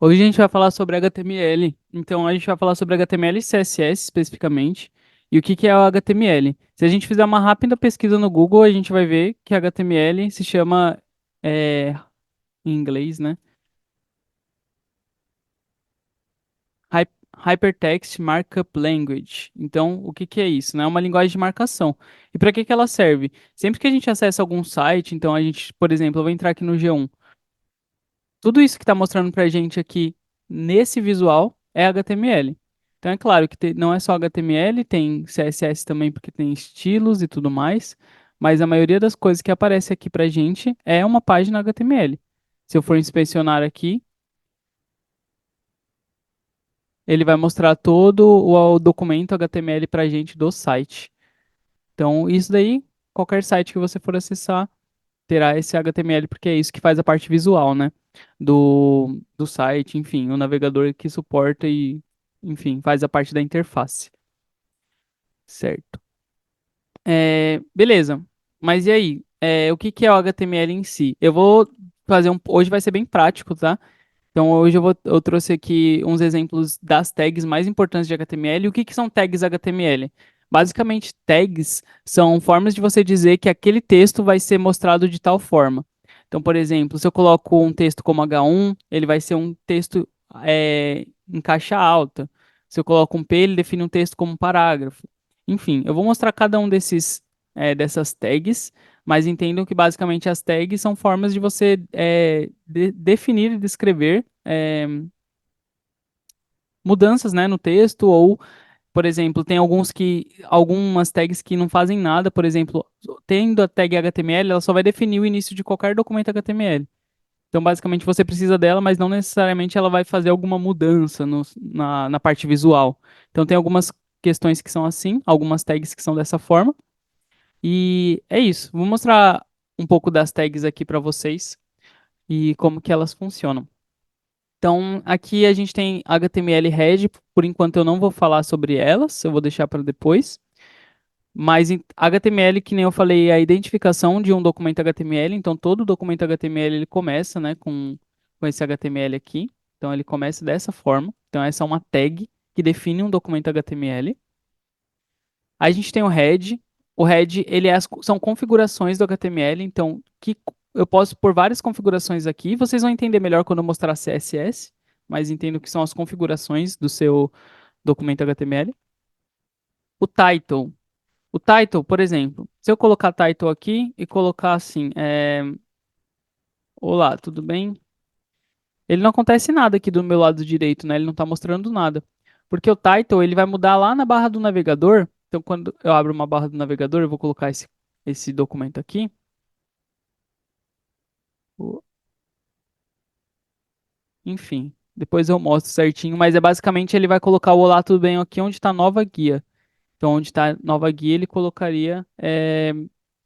Hoje a gente vai falar sobre HTML. Então a gente vai falar sobre HTML e CSS especificamente. E o que que é o HTML? Se a gente fizer uma rápida pesquisa no Google, a gente vai ver que HTML se chama, em inglês, né? Hypertext Markup Language. Então, o que que é isso? Né? É uma linguagem de marcação. E para que que ela serve? Sempre que a gente acessa algum site, então a gente, por exemplo, eu vou entrar aqui no G1. Tudo isso que está mostrando para a gente aqui nesse visual é HTML. Então é claro que não é só HTML, tem CSS também porque tem estilos e tudo mais, mas a maioria das coisas que aparece aqui para a gente é uma página HTML. Se eu for inspecionar aqui, ele vai mostrar todo o documento HTML para a gente do site. Então isso daí, qualquer site que você for acessar, terá esse HTML, porque é isso que faz a parte visual, né? Do site, enfim, o navegador que suporta e, enfim, faz a parte da interface, certo? Beleza, mas e aí? O que que é o HTML em si? Eu vou fazer hoje vai ser bem prático, tá? Então hoje eu trouxe aqui uns exemplos das tags mais importantes de HTML. E o que que são tags HTML? Basicamente, tags são formas de você dizer que aquele texto vai ser mostrado de tal forma. Então, por exemplo, se eu coloco um texto como H1, ele vai ser um texto em caixa alta. Se eu coloco um P, ele define um texto como um parágrafo. Enfim, eu vou mostrar cada um dessas tags, mas entendam que basicamente as tags são formas de você definir e descrever mudanças, né, no texto, ou, por exemplo, tem algumas tags que não fazem nada, por exemplo, tendo a tag HTML, ela só vai definir o início de qualquer documento HTML. Então, basicamente, você precisa dela, mas não necessariamente ela vai fazer alguma mudança na parte visual. Então, tem algumas questões que são assim, algumas tags que são dessa forma. E é isso. Vou mostrar um pouco das tags aqui para vocês e como que elas funcionam. Então, aqui a gente tem HTML Head, por enquanto eu não vou falar sobre elas, eu vou deixar para depois. Mas em HTML, que nem eu falei, é a identificação de um documento HTML, então todo documento HTML ele começa, né, com esse HTML aqui. Então ele começa dessa forma. Então essa é uma tag que define um documento HTML. Aí a gente tem o head. O head, são configurações do HTML, então eu posso pôr várias configurações aqui. Vocês vão entender melhor quando eu mostrar CSS, mas entendo que são as configurações do seu documento HTML. O title. O title, por exemplo, se eu colocar title aqui e colocar assim, olá, tudo bem? Ele não acontece nada aqui do meu lado direito, né? Ele não está mostrando nada. Porque o title, ele vai mudar lá na barra do navegador. Então, quando eu abro uma barra do navegador, eu vou colocar esse documento aqui. O- Enfim, depois eu mostro certinho, mas é basicamente ele vai colocar o olá, tudo bem aqui onde está nova guia. Então, onde está nova guia, ele colocaria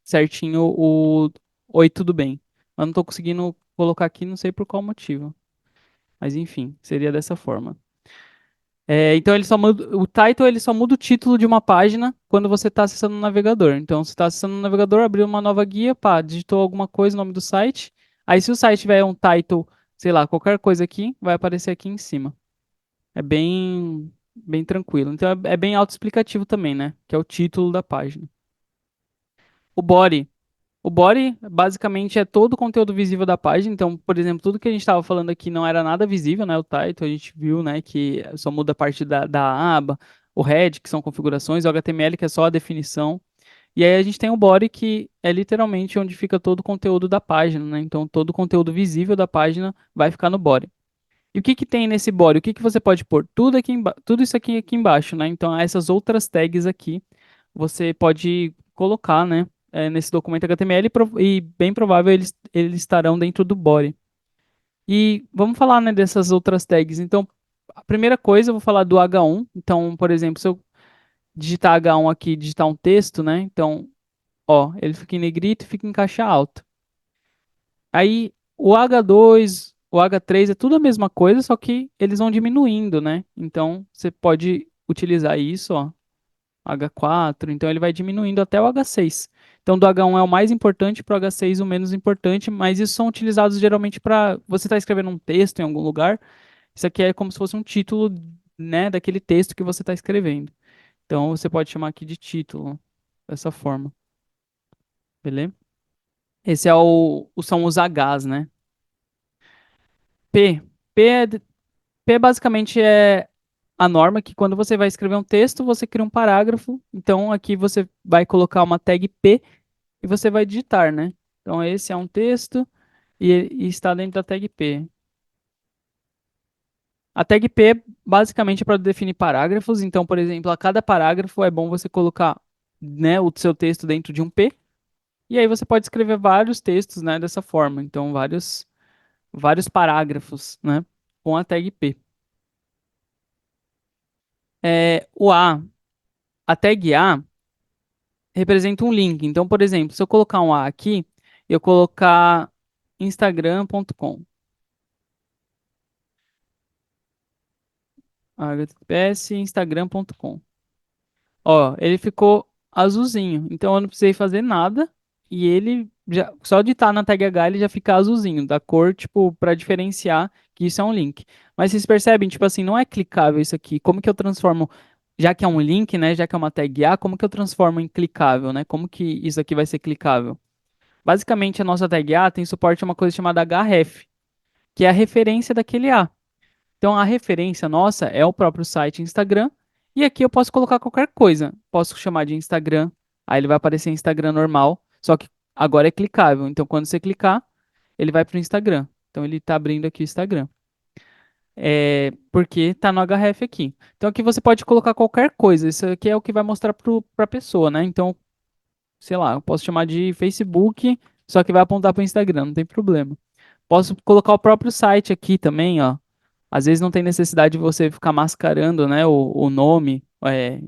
certinho o oi, tudo bem. Mas não estou conseguindo colocar aqui, não sei por qual motivo. Mas enfim, seria dessa forma. Então ele só muda, o title ele só muda o título de uma página quando você está acessando o navegador. Então você está acessando o navegador, abriu uma nova guia, pá, digitou alguma coisa, o nome do site. Aí se o site tiver um title, sei lá, qualquer coisa aqui, vai aparecer aqui em cima. É bem tranquilo. Então é bem autoexplicativo também, né? Que é o título da página. O body. O body basicamente é todo o conteúdo visível da página. Então, por exemplo, tudo que a gente estava falando aqui não era nada visível, né? O title, a gente viu, né, que só muda a parte da aba, o head, que são configurações, o HTML, que é só a definição. E aí a gente tem o body, que é literalmente onde fica todo o conteúdo da página, né? Então, todo o conteúdo visível da página vai ficar no body. E o que que tem nesse body? O que que você pode pôr? Tudo isso aqui embaixo, né? Então, essas outras tags aqui, você pode colocar, né? Nesse documento HTML e bem provável eles estarão dentro do body. E vamos falar, né, dessas outras tags. Então, a primeira coisa, eu vou falar do H1. Então, por exemplo, se eu digitar H1 aqui, digitar um texto, né? Então, ó, ele fica em negrito e fica em caixa alta. Aí o H2, o H3 é tudo a mesma coisa, só que eles vão diminuindo, né? Então você pode utilizar isso, ó, H4, então ele vai diminuindo até o H6. Então do H1 é o mais importante, para o H6 o menos importante, mas isso são utilizados geralmente para você estar escrevendo um texto em algum lugar Isso aqui é como se fosse um título, né, daquele texto que você está escrevendo. Então você pode chamar aqui de título, dessa forma, beleza? Esse é são os Hs, né? P. P é, P basicamente é a norma que quando você vai escrever um texto, você cria um parágrafo. Então aqui você vai colocar uma tag P e você vai digitar, né? Então esse é um texto e está dentro da tag P. A tag P é basicamente para definir parágrafos. Então, por exemplo, a cada parágrafo é bom você colocar, né, o seu texto dentro de um P. E aí você pode escrever vários textos, né, dessa forma. Então, vários parágrafos, né, com a tag P. O a tag A representa um link. Então, por exemplo, se eu colocar um A aqui, eu colocar instagram.com, https instagram.com. Ó, ele ficou azulzinho. Então eu não precisei fazer nada e ele já só de estar na tag H ele já fica azulzinho, da cor, tipo, para diferenciar que isso é um link. Mas vocês percebem, tipo assim, não é clicável isso aqui. Como que eu transformo, já que é um link, né, já que é uma tag A, como que eu transformo em clicável, né? Como que isso aqui vai ser clicável? Basicamente a nossa tag A tem suporte a uma coisa chamada href, que é a referência daquele A. Então a referência nossa é o próprio site Instagram. E aqui eu posso colocar qualquer coisa. Posso chamar de Instagram. Aí ele vai aparecer Instagram normal. Só que agora é clicável. Então quando você clicar, ele vai para o Instagram. Então ele está abrindo aqui o Instagram. Porque está no href aqui. Então aqui você pode colocar qualquer coisa. Isso aqui é o que vai mostrar para a pessoa, né? Então, sei lá, eu posso chamar de Facebook, só que vai apontar para o Instagram, não tem problema. Posso colocar o próprio site aqui também, ó. Às vezes não tem necessidade de você ficar mascarando, né, o nome,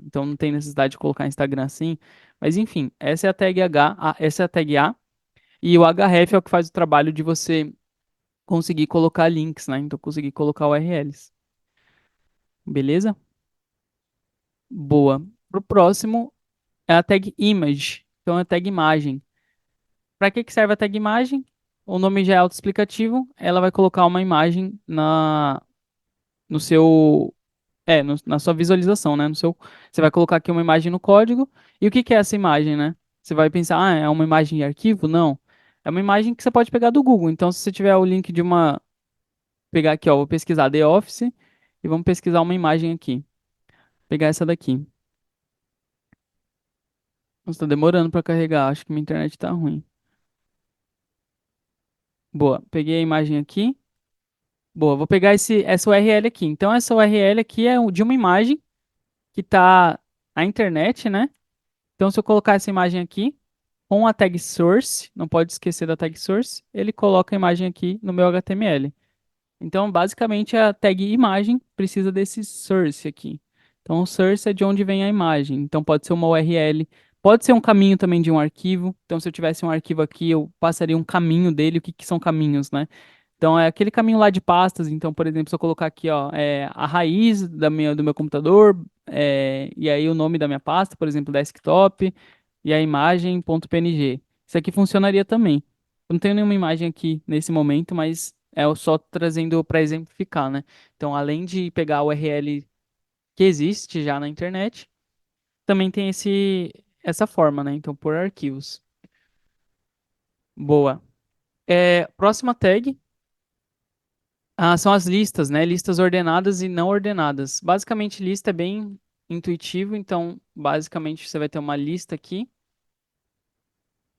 então não tem necessidade de colocar Instagram assim. Mas enfim, essa é a tag essa é a tag A, e o href é o que faz o trabalho de você conseguir colocar links, né? Então conseguir colocar URLs. Beleza? Boa. Pro próximo é a tag image, então é a tag imagem. Para que que serve a tag imagem? O nome já é autoexplicativo, ela vai colocar uma imagem no seu na sua visualização, né? Você vai colocar aqui uma imagem no código. E o que que é essa imagem, né? Você vai pensar, é uma imagem de arquivo? Não. É uma imagem que você pode pegar do Google. Então, se você tiver o link de uma. Pegar aqui, ó, vou pesquisar The Office e vamos pesquisar uma imagem aqui. Pegar essa daqui. Nossa, tá demorando para carregar. Acho que minha internet tá ruim. Boa. Peguei a imagem aqui. Boa, vou pegar essa URL aqui. Então, essa URL aqui é de uma imagem que tá na internet, né? Então, se eu colocar essa imagem aqui, com a tag source, não pode esquecer da tag source, ele coloca a imagem aqui no meu HTML. Então, basicamente, a tag imagem precisa desse source aqui. Então, o source é de onde vem a imagem. Então, pode ser uma URL, pode ser um caminho também de um arquivo. Então, se eu tivesse um arquivo aqui, eu passaria um caminho dele. O que que são caminhos, né? Então, é aquele caminho lá de pastas. Então, por exemplo, se eu colocar aqui, ó, a raiz do meu computador, e aí o nome da minha pasta, por exemplo, desktop, e a imagem.png. Isso aqui funcionaria também. Eu não tenho nenhuma imagem aqui nesse momento, mas é só trazendo para exemplificar, né? Então, além de pegar a URL que existe já na internet, também tem essa forma, né? Então, por arquivos. Boa. Próxima tag. São as listas, né? Listas ordenadas e não ordenadas. Basicamente, lista é bem intuitivo, então, basicamente, você vai ter uma lista aqui.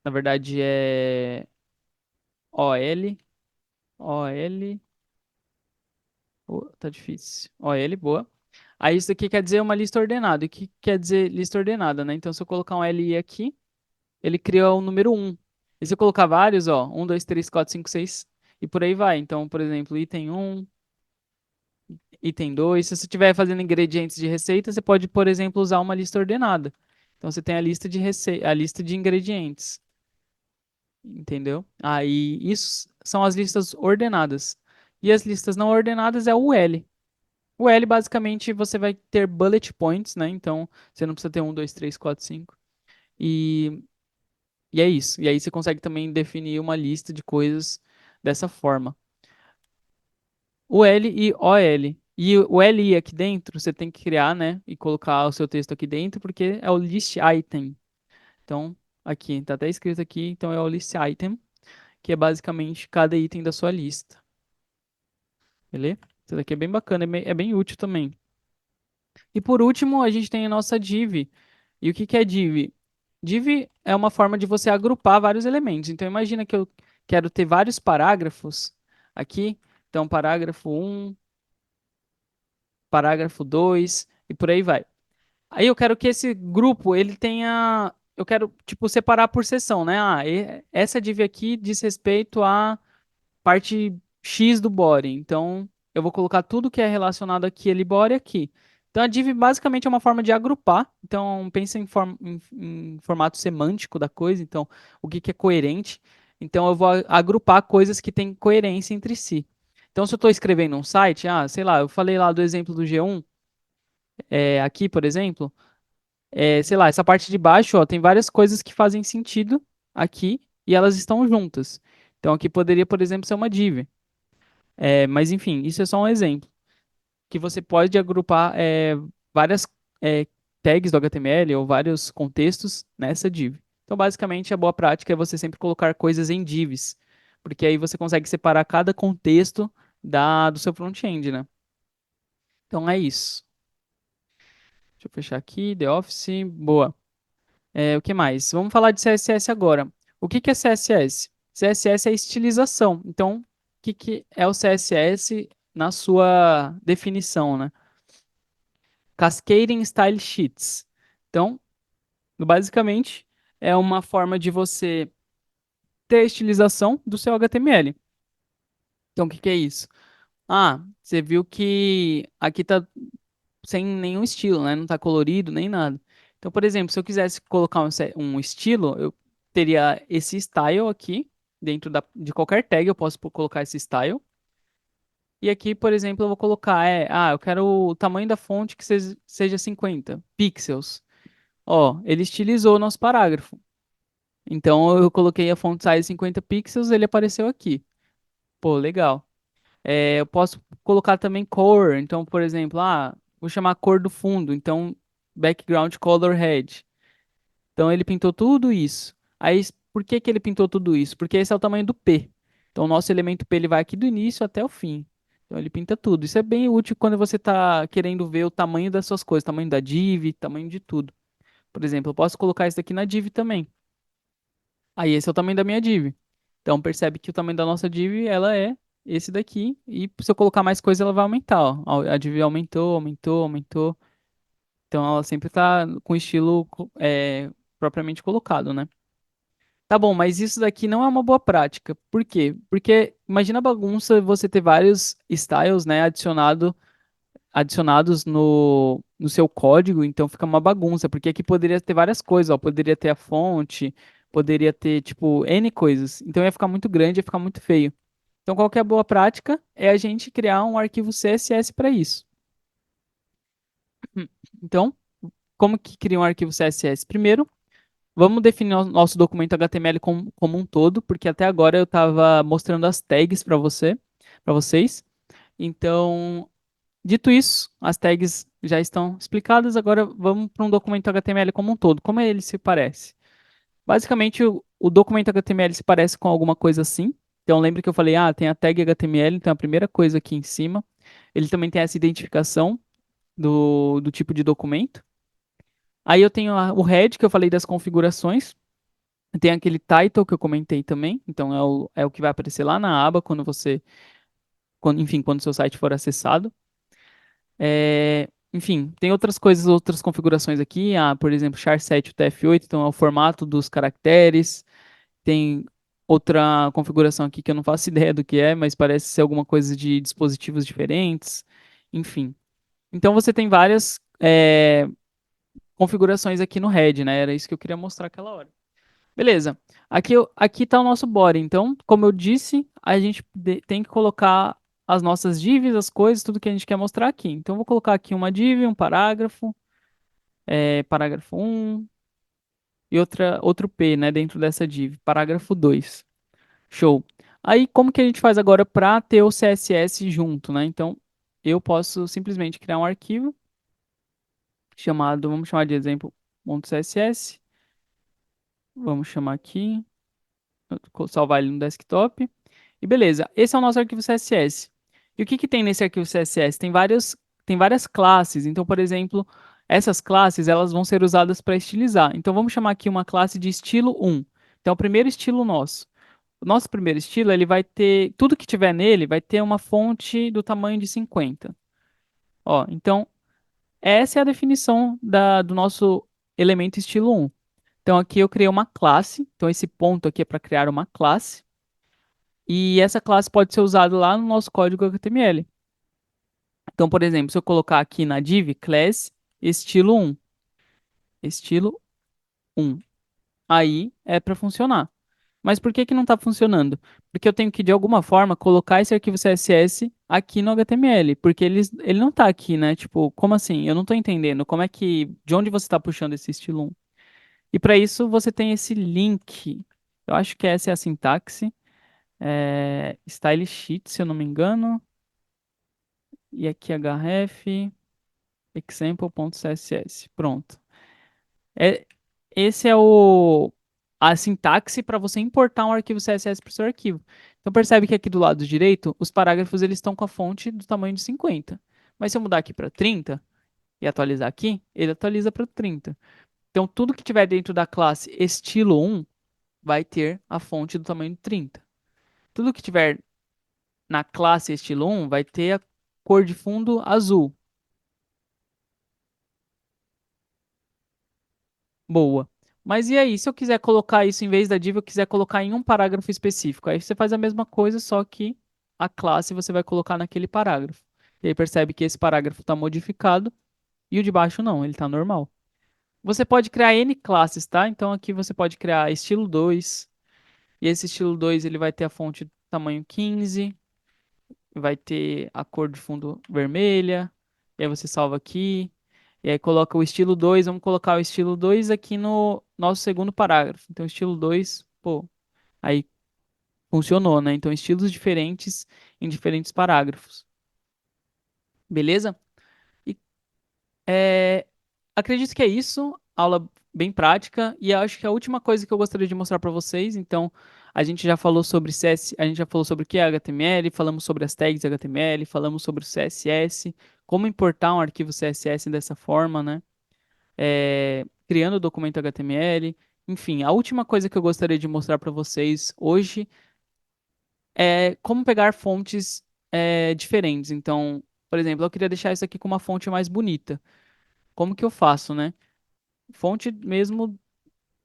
Na verdade, é OL, OL, tá difícil. OL, boa. Aí, isso aqui quer dizer uma lista ordenada. E o que quer dizer lista ordenada, né? Então, se eu colocar um LI aqui, ele cria o número um. E se eu colocar vários, ó, 1, 2, 3, 4, 5, 6, e por aí vai. Então, por exemplo, item um. Item 2. Se você estiver fazendo ingredientes de receita, você pode, por exemplo, usar uma lista ordenada. Então você tem a lista de a lista de ingredientes, entendeu? Aí isso são as listas ordenadas. E as listas não ordenadas é o L. O L basicamente você vai ter bullet points, né? Então você não precisa ter um, dois, três, quatro, cinco. E, e é isso. E aí você consegue também definir uma lista de coisas dessa forma. o L e o L. E o LI aqui dentro, você tem que criar, né? E colocar o seu texto aqui dentro, porque é o list item. Então, aqui, tá até escrito aqui, então é o list item, que é basicamente cada item da sua lista. Beleza? Isso daqui é bem bacana, é bem útil também. E por último, a gente tem a nossa div. E o que que é div? Div é uma forma de você agrupar vários elementos. Então, imagina que eu quero ter vários parágrafos aqui. Então, parágrafo um, parágrafo 2 e por aí vai. Aí eu quero que esse grupo, ele tenha... Eu quero, tipo, separar por seção, né? Essa div aqui diz respeito à parte X do body. Então, eu vou colocar tudo que é relacionado àquele body aqui. Então, a div basicamente é uma forma de agrupar. Então, pensa em formato semântico da coisa. Então, o que que é coerente. Então, eu vou agrupar coisas que têm coerência entre si. Então, se eu estou escrevendo um site, sei lá, eu falei lá do exemplo do G1, aqui, por exemplo, sei lá, essa parte de baixo, ó, tem várias coisas que fazem sentido aqui e elas estão juntas. Então, aqui poderia, por exemplo, ser uma div. Mas enfim, isso é só um exemplo. Que você pode agrupar várias é, tags do HTML ou vários contextos nessa div. Então, basicamente, a boa prática é você sempre colocar coisas em divs, porque aí você consegue separar cada contexto do seu front-end, né? Então é isso. Deixa eu fechar aqui, The Office, boa. O que mais? Vamos falar de CSS agora. O que que é CSS? CSS é estilização. Então, o que que é o CSS na sua definição, né? Cascading Style Sheets. Então, basicamente, é uma forma de você ter a estilização do seu HTML. Então, o que que é isso? Você viu que aqui tá sem nenhum estilo, né? Não tá colorido nem nada. Então, por exemplo, se eu quisesse colocar um estilo, eu teria esse style aqui, dentro de qualquer tag eu posso colocar esse style. E aqui, por exemplo, eu vou colocar, eu quero o tamanho da fonte que seja 50 pixels. Ó, ele estilizou o nosso parágrafo. Então eu coloquei a font size 50 pixels, ele apareceu aqui. Pô, legal. Eu posso colocar também cor. Então, por exemplo, vou chamar a cor do fundo. Então, background color red. Então ele pintou tudo isso. Aí, por que que ele pintou tudo isso? Porque esse é o tamanho do P. Então, o nosso elemento P ele vai aqui do início até o fim. Então, ele pinta tudo. Isso é bem útil quando você está querendo ver o tamanho das suas coisas, tamanho da div, tamanho de tudo. Por exemplo, eu posso colocar isso aqui na div também. Aí esse é o tamanho da minha div. Então percebe que o tamanho da nossa div, ela é esse daqui. E se eu colocar mais coisa, ela vai aumentar, ó. A div aumentou, aumentou, aumentou. Então ela sempre está com o estilo propriamente colocado, né? Tá bom, mas isso daqui não é uma boa prática. Por quê? Porque imagina a bagunça você ter vários styles, né, adicionados no seu código, então fica uma bagunça, porque aqui poderia ter várias coisas, ó, poderia ter a fonte, poderia ter, tipo, N coisas. Então ia ficar muito grande, ia ficar muito feio. Então, qual que é a boa prática? É a gente criar um arquivo CSS para isso. Então, como que cria um arquivo CSS? Primeiro, vamos definir o nosso documento HTML como um todo, porque até agora eu estava mostrando as tags para vocês. Então, dito isso, as tags já estão explicadas, agora vamos para um documento HTML como um todo. Como ele se parece? Basicamente, o documento HTML se parece com alguma coisa assim. Então, lembre que eu falei, tem a tag HTML, então a primeira coisa aqui em cima. Ele também tem essa identificação do tipo de documento. Aí eu tenho o head, que eu falei das configurações. Tem aquele title que eu comentei também. Então, é o que vai aparecer lá na aba enfim, quando o seu site for acessado. Enfim, tem outras coisas, outras configurações aqui. Por exemplo, char7 UTF-8, então é o formato dos caracteres. Tem outra configuração aqui que eu não faço ideia do que é, mas parece ser alguma coisa de dispositivos diferentes. Enfim. Então você tem várias configurações aqui no head, né? Era isso que eu queria mostrar aquela hora. Beleza. Aqui está o nosso body. Então, como eu disse, a gente tem que colocar as nossas divs, as coisas, tudo que a gente quer mostrar aqui. Então, eu vou colocar aqui uma div, um parágrafo, parágrafo um e outro P, né, dentro dessa div, parágrafo 2. Show. Aí, como que a gente faz agora para ter o CSS junto, né? Então, eu posso simplesmente criar um arquivo chamado, vamos chamar de exemplo, .css. Vamos chamar aqui, salvar ele no desktop. E beleza, esse é o nosso arquivo CSS. E o que que tem nesse arquivo CSS? Tem várias classes. Então, por exemplo, essas classes elas vão ser usadas para estilizar. Então, vamos chamar aqui uma classe de estilo 1. Então, é o primeiro estilo nosso. O nosso primeiro estilo, ele vai ter, tudo que tiver nele vai ter uma fonte do tamanho de 50. Ó, então, essa é a definição do nosso elemento estilo 1. Então, aqui eu criei uma classe. Então, esse ponto aqui é para criar uma classe. E essa classe pode ser usada lá no nosso código HTML. Então, por exemplo, se eu colocar aqui na div class estilo 1, estilo 1, aí é para funcionar. Mas por que que não está funcionando? Porque eu tenho que, de alguma forma, colocar esse arquivo CSS aqui no HTML, porque ele não está aqui, né? Tipo, como assim? Eu não estou entendendo. Como é que, de onde você está puxando esse estilo 1? E para isso você tem esse link. Eu acho que essa é a sintaxe. Style sheet, se eu não me engano. E aqui href example.css. Pronto. É, esse é a sintaxe para você importar um arquivo CSS para o seu arquivo. Então percebe que aqui do lado direito, os parágrafos eles estão com a fonte do tamanho de 50. Mas se eu mudar aqui para 30 e atualizar aqui, ele atualiza para 30. Então tudo que tiver dentro da classe estilo 1 vai ter a fonte do tamanho de 30. Tudo que tiver na classe estilo 1 vai ter a cor de fundo azul. Boa. Mas e aí, se eu quiser colocar isso em vez da div, eu quiser colocar em um parágrafo específico? Aí você faz a mesma coisa, só que a classe você vai colocar naquele parágrafo. E aí percebe que esse parágrafo está modificado e o de baixo não, ele está normal. Você pode criar N classes, tá? Então aqui você pode criar estilo 2. E esse estilo 2 ele vai ter a fonte tamanho 15, vai ter a cor de fundo vermelha. E aí você salva aqui. E aí coloca o estilo 2, vamos colocar o estilo 2 aqui no nosso segundo parágrafo. Então, estilo 2, pô, aí funcionou, né? Então, estilos diferentes em diferentes parágrafos. Beleza? E é, acredito que é isso. Aula bem prática. E acho que a última coisa que eu gostaria de mostrar para vocês, então, a gente já falou sobre CS, a gente já falou sobre o que é HTML, falamos sobre as tags HTML, falamos sobre o CSS, como importar um arquivo CSS dessa forma, né? Criando o documento HTML. Enfim, a última coisa que eu gostaria de mostrar para vocês hoje é como pegar fontes diferentes. Então, por exemplo, eu queria deixar isso aqui com uma fonte mais bonita. Como que eu faço, né? Fonte mesmo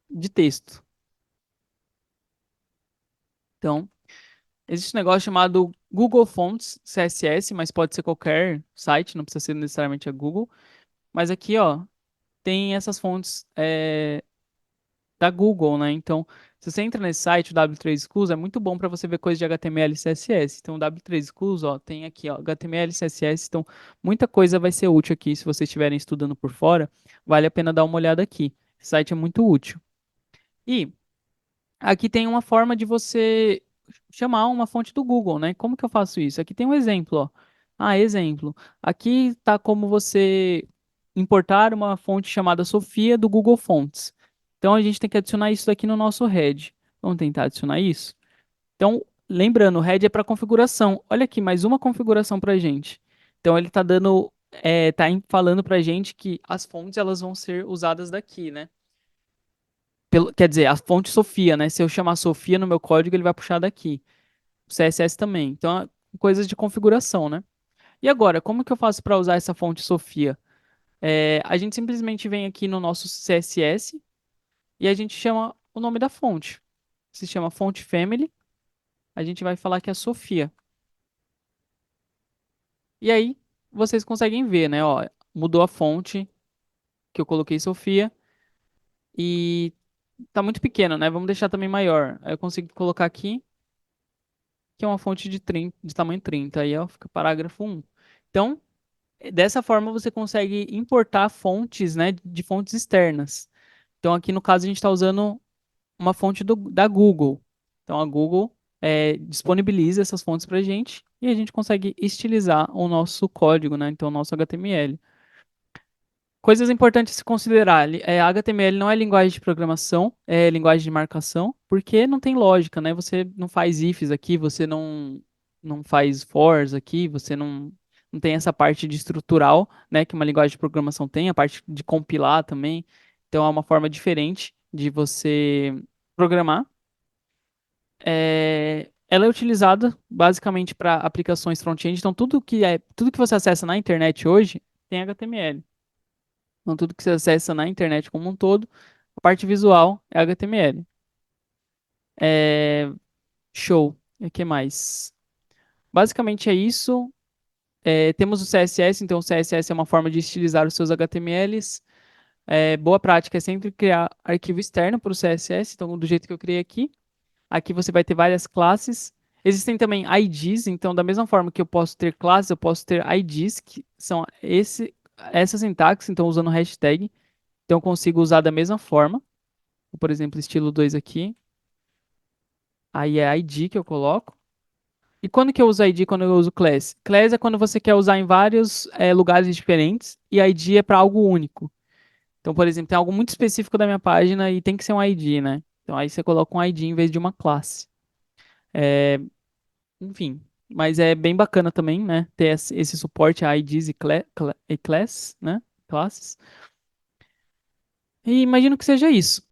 de texto. Então, existe um negócio chamado Google Fonts CSS, mas pode ser qualquer site, não precisa ser necessariamente a Google. Mas aqui, ó, tem essas fontes da Google, né? Então, se você entra nesse site, o W3 Schools, é muito bom para você ver coisas de HTML e CSS. Então, o W3 Schools, ó, tem aqui, ó, HTML e CSS. Então, muita coisa vai ser útil aqui. Se vocês estiverem estudando por fora, vale a pena dar uma olhada aqui. Esse site é muito útil. E aqui tem uma forma de você chamar uma fonte do Google, né? Como que eu faço isso? Aqui tem um exemplo, ó. Ah, exemplo. Aqui está como você importar uma fonte chamada Sofia do Google Fonts. Então a gente tem que adicionar isso aqui no nosso head. Vamos tentar adicionar isso? Então, lembrando, o head é para configuração. Olha aqui, mais uma configuração para a gente. Então ele está dando, falando para a gente que as fontes elas vão ser usadas daqui, né? Quer dizer, a fonte Sofia, né? Se eu chamar Sofia no meu código, ele vai puxar daqui. O CSS também. Então, coisas de configuração, né? E agora, como que eu faço para usar essa fonte Sofia? A gente simplesmente vem aqui no nosso CSS e a gente chama o nome da fonte. Se chama fonte family. A gente vai falar que é Sofia. E aí, vocês conseguem ver, né? Ó, mudou a fonte que eu coloquei Sofia e tá muito pequeno, né? Vamos deixar também maior. Aí eu consigo colocar aqui que é uma fonte de 30, de tamanho 30. Aí ó, fica parágrafo 1. Então, dessa forma você consegue importar fontes, né, de fontes externas. Então, aqui no caso a gente está usando uma fonte da Google. Então, a Google. disponibiliza essas fontes para a gente e a gente consegue estilizar o nosso código, né? Então, o nosso HTML. Coisas importantes a se considerar. HTML não é linguagem de programação, é linguagem de marcação, porque não tem lógica, né? Você não faz ifs aqui, você não faz fors aqui, você não tem essa parte de estrutural, né? Que uma linguagem de programação tem, a parte de compilar também. Então é uma forma diferente de você programar. Ela é utilizada basicamente para aplicações front-end, então tudo que você acessa na internet hoje tem HTML. Então, tudo que você acessa na internet como um todo, a parte visual é HTML. É, show. E o que mais? Basicamente é isso. Temos o CSS, então o CSS é uma forma de estilizar os seus HTMLs. Boa prática é sempre criar arquivo externo para o CSS, então do jeito que eu criei aqui. Aqui você vai ter várias classes. Existem também IDs, então da mesma forma que eu posso ter classes, eu posso ter IDs, que são essa sintaxe, então usando hashtag. Então eu consigo usar da mesma forma. Por exemplo, estilo 2 aqui. Aí é ID que eu coloco. E quando que eu uso ID? Quando eu uso class? Class é quando você quer usar em vários lugares diferentes e ID é para algo único. Então, por exemplo, tem algo muito específico da minha página e tem que ser um ID, né? Então aí você coloca um ID em vez de uma classe. É, enfim, mas é bem bacana também, né? Ter esse suporte a IDs e class, né? Classes. E imagino que seja isso.